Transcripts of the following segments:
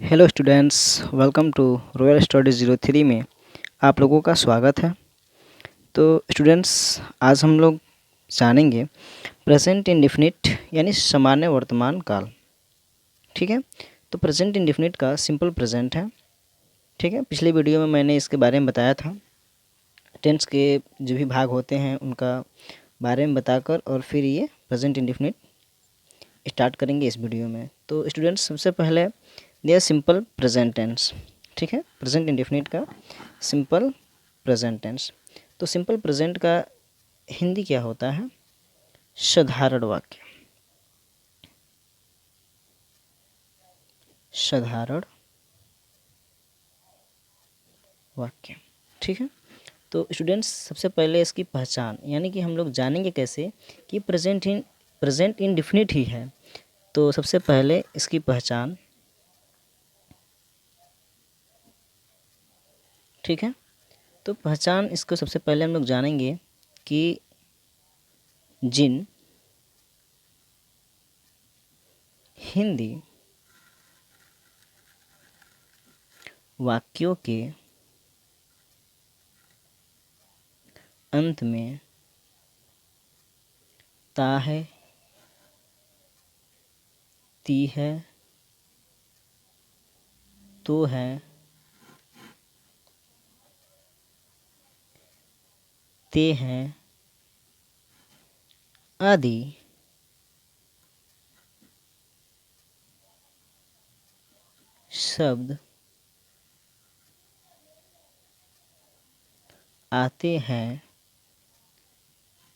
Hello students, welcome to Royal Study 03 में आप लोगों का स्वागत है। तो स्टूडेंट्स, आज हम लोग जानेंगे प्रेजेंट इंडेफिनिट यानी सामान्य वर्तमान काल। ठीक है, तो प्रेजेंट इंडेफिनिट का सिंपल प्रेजेंट है। ठीक है, पिछले वीडियो में मैंने इसके बारे में बताया था। टेंस के जो भी भाग होते हैं उनका बारे में बताकर और फिर ये प्रेजेंट इंडेफिनिट स्टार्ट करेंगे इस वीडियो में। तो स्टूडेंट्स, सबसे पहले दिया सिंपल प्रेजेंट टेंस। ठीक है, प्रेजेंट इंडेफिनिट का सिंपल प्रेजेंट टेंस। तो सिंपल प्रेजेंट का हिंदी क्या होता है? साधारण वाक्य। साधारण वाक्य। ठीक है, तो स्टूडेंट्स, सबसे पहले इसकी पहचान यानी कि हम लोग जानेंगे कैसे कि प्रेजेंट इंडेफिनिट ही है। तो सबसे पहले इसकी पहचान। ठीक है, तो पहचान इसको सबसे पहले हम लोग जानेंगे कि जिन हिंदी वाक्यों के अंत में ता है, ती है, तो है, ते हैं आदि शब्द आते हैं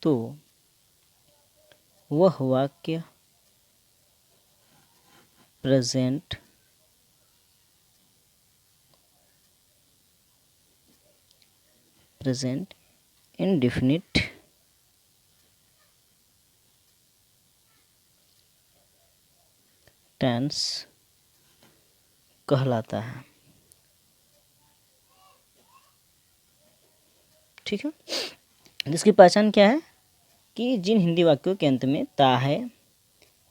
तो वह वाक्य प्रेजेंट इंडेफिनिट टेंस कहलाता है। ठीक है, जिसकी पहचान क्या है कि जिन हिंदी वाक्यों के अंत में ता है,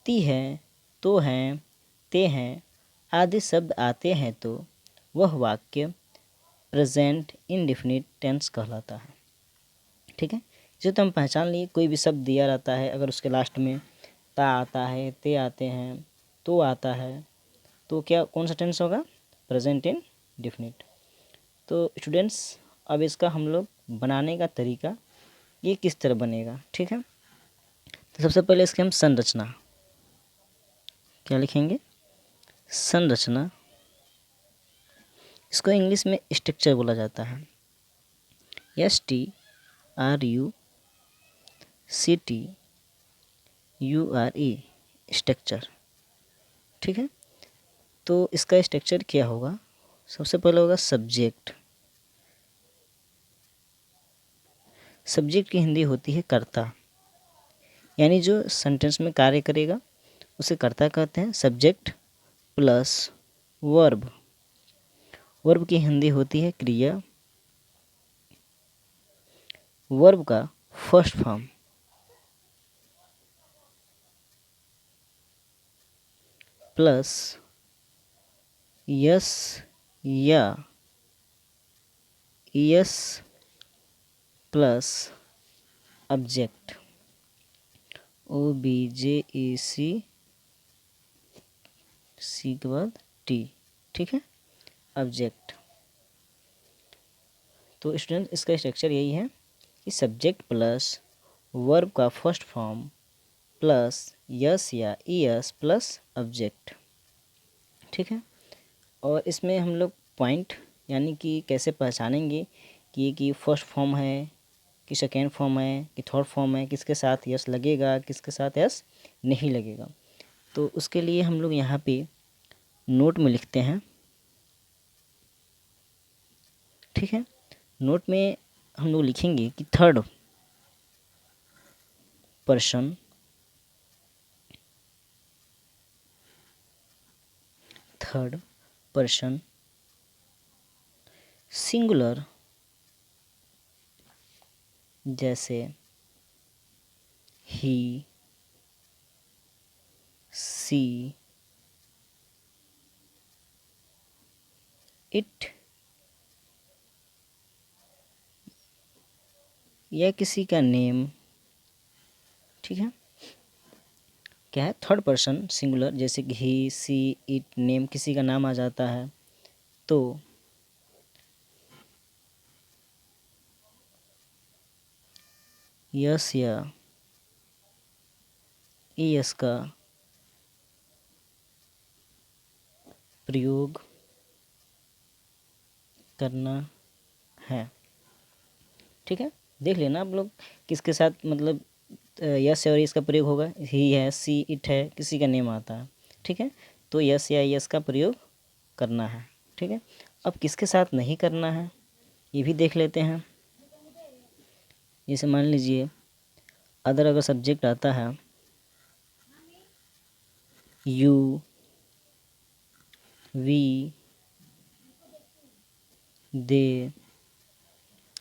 ती है, तो है, ते हैं आदि शब्द आते हैं तो वह वाक्य प्रेजेंट इंडेफिनिट टेंस कहलाता है। ठीक है, जो तो हम पहचान लिए, कोई भी शब्द दिया रहता है, अगर उसके लास्ट में ता आता है, ते आते हैं, तो आता है, तो क्या कौन सा टेंस होगा? Present indefinite. तो स्टूडेंट्स, अब इसका हम लोग बनाने का तरीका ये किस तरह बनेगा। ठीक है, तो सबसे पहले इसकी हम संरचना क्या लिखेंगे? संरचना। इसको इंग्लिश में स्ट्रक्चर बोला जाता है। STRUCTURE structure. ठीक है, तो इसका स्ट्रक्चर क्या होगा? सबसे पहले होगा सब्जेक्ट। सब्जेक्ट की हिंदी होती है कर्ता, यानी जो सेंटेंस में कार्य करेगा उसे कर्ता कहते हैं। Subject plus verb. वर्ब की हिंदी होती है क्रिया। वर्ब का फर्स्ट फॉर्म प्लस यस या यस प्लस ऑब्जेक्ट OBJEC सी के बाद टी। ठीक है, ऑब्जेक्ट। तो स्टूडेंट, इसका स्ट्रक्चर यही है कि सब्जेक्ट प्लस वर्ब का फर्स्ट फॉर्म प्लस यस या ईएस प्लस ऑब्जेक्ट। ठीक है, और इसमें हम लोग पॉइंट यानी कि कैसे पहचानेंगे कि फर्स्ट फॉर्म है कि सेकेंड फॉर्म है कि थर्ड फॉर्म है, किसके साथ यस लगेगा किसके साथ यस नहीं लगेगा। तो उसके लिए हम लोग यहाँ पे नोट में लिखते हैं। ठीक है, नोट में हम लोग लिखेंगे कि थर्ड पर्सन सिंगुलर, जैसे ही, सी, इट या किसी का नेम, ठीक है, क्या है, थर्ड पर्सन सिंगुलर, जैसे कि ही, सी, इट, नेम, किसी का नाम आ जाता है तो यस या ईएस का प्रयोग करना है, ठीक है। देख लेना आप लोग किसके साथ मतलब यस और इसका प्रयोग होगा, ही है, सी, इट है, किसी का नेम आता है, ठीक है, तो यस या यस का प्रयोग करना है, ठीक है। अब किसके साथ नहीं करना है ये भी देख लेते हैं। जैसे मान लीजिए अगर सब्जेक्ट आता है यू, वी, दे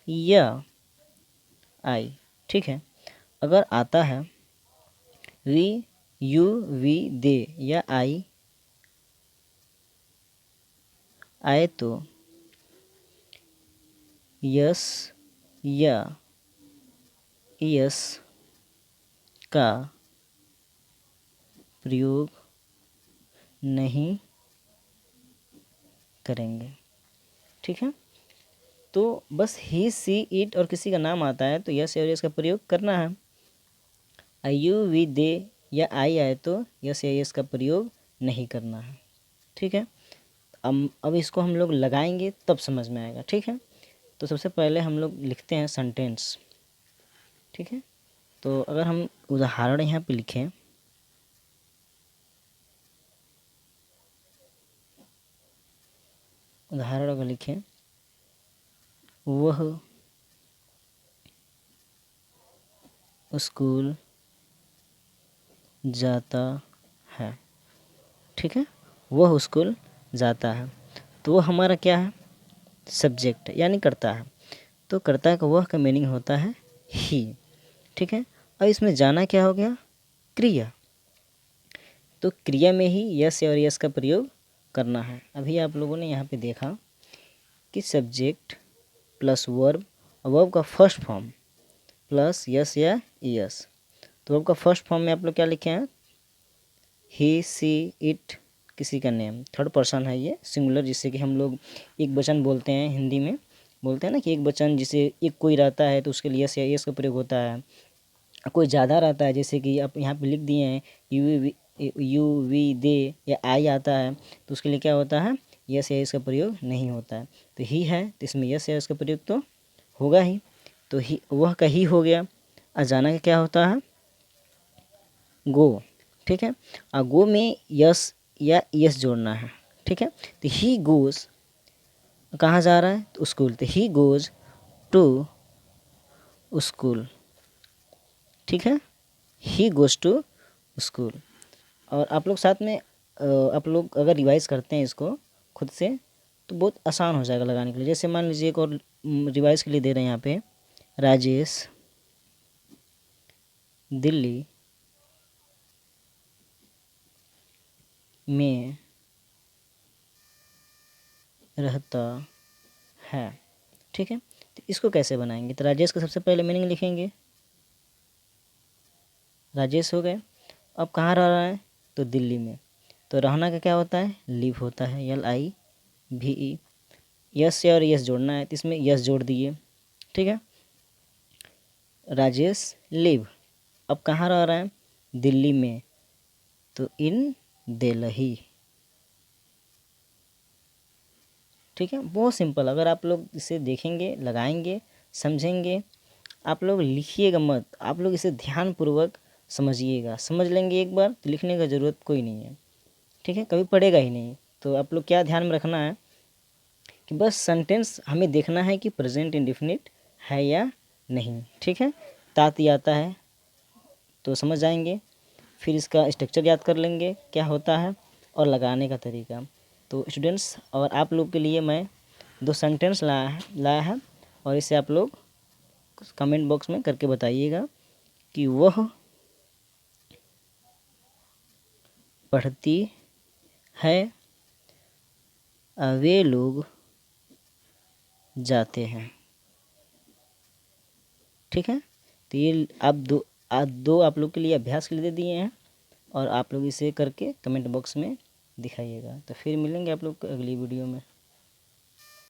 या आई, ठीक है। अगर आता है वी, यू, वी, दे या आई आए तो यस या यस का प्रयोग नहीं करेंगे, ठीक है। तो बस ही, सी, इट और किसी का नाम आता है तो यस और यस का प्रयोग करना है। यू, वी, दे या आई आए तो यस या यस का प्रयोग नहीं करना है, ठीक है। अब इसको हम लोग लगाएंगे तब समझ में आएगा, ठीक है। तो सबसे पहले हम लोग लिखते हैं सेंटेंस, ठीक है। तो अगर हम उदाहरण यहाँ पे लिखें, उदाहरण अगर लिखें, वह स्कूल जाता है, ठीक है, वह स्कूल जाता है, तो वो हमारा क्या है, सब्जेक्ट यानी करता है। तो करता का वह का मीनिंग होता है ही, ठीक है। और इसमें जाना क्या हो गया, क्रिया, तो क्रिया में ही यस और यस का प्रयोग करना है। अभी आप लोगों ने यहाँ पे देखा कि सब्जेक्ट प्लस वर्ब, वर्ब का फर्स्ट फॉर्म प्लस यस या यस, तो वर्ब का फर्स्ट फॉर्म में आप लोग क्या लिखे हैं, ही, सी, इट, किसी का नेम, थर्ड पर्सन है ये सिंगुलर, जिससे कि हम लोग एक वचन बोलते हैं, हिंदी में बोलते हैं ना कि एक वचन, जिसे एक कोई रहता है तो उसके लिए यस या यस का प्रयोग होता है। कोई ज़्यादा रहता है, जैसे कि आप यहाँ पे लिख दिए हैं यू, वी, दे या आई आता है तो उसके लिए क्या होता है, यस या यस का प्रयोग नहीं होता है। तो ही है तो इसमें यस या यस का प्रयोग तो होगा ही, तो ही वह का ही हो गया। अजाना का क्या होता है, गो, ठीक है। और गो में यस या यस जोड़ना है, ठीक है। तो ही गोज़ कहाँ जा रहा है, तो स्कूल, तो ही गोज़ टू स्कूल, ठीक है, ही गोज़ टू स्कूल। और आप लोग साथ में आप लोग अगर रिवाइज़ करते हैं इसको खुद से तो बहुत आसान हो जाएगा लगाने के लिए। जैसे मान लीजिए एक और रिवाइज़ के लिए दे रहे हैं यहाँ पे, राजेश दिल्ली में रहता है, ठीक है। तो इसको कैसे बनाएंगे, तो राजेश का सबसे पहले मीनिंग लिखेंगे, राजेश हो गए। अब कहाँ रह रहा है, तो दिल्ली में, तो रहना का क्या होता है, लिव होता है, LIVE। यस से और यस जोड़ना है तो इसमें यस जोड़ दिए, ठीक है। राजेश लिव, अब कहाँ रह रहा है, दिल्ली में, तो इन दिल्ली, ठीक है। बहुत सिंपल, अगर आप लोग इसे देखेंगे, लगाएंगे, समझेंगे, आप लोग लिखिएगा मत, आप लोग इसे ध्यानपूर्वक समझिएगा, समझ लेंगे एक बार तो लिखने का ज़रूरत कोई नहीं है, ठीक है, कभी पड़ेगा ही नहीं। तो आप लोग क्या ध्यान में रखना है कि बस सेंटेंस हमें देखना है कि प्रेजेंट इंडेफिनिट है या नहीं, ठीक है। तात आता है तो समझ जाएंगे, फिर इसका स्ट्रक्चर याद कर लेंगे क्या होता है और लगाने का तरीका। तो स्टूडेंट्स और आप लोग के लिए मैं 2 सेंटेंस लाया है और इसे आप लोग कमेंट बॉक्स में करके बताइएगा कि वह पढ़ती है, वे लोग जाते हैं। ठीक है, तो ये दो आप लोग के लिए अभ्यास के लिए दे दिए हैं और आप लोग इसे करके कमेंट बॉक्स में दिखाइएगा। तो फिर मिलेंगे आप लोग को अगली वीडियो में।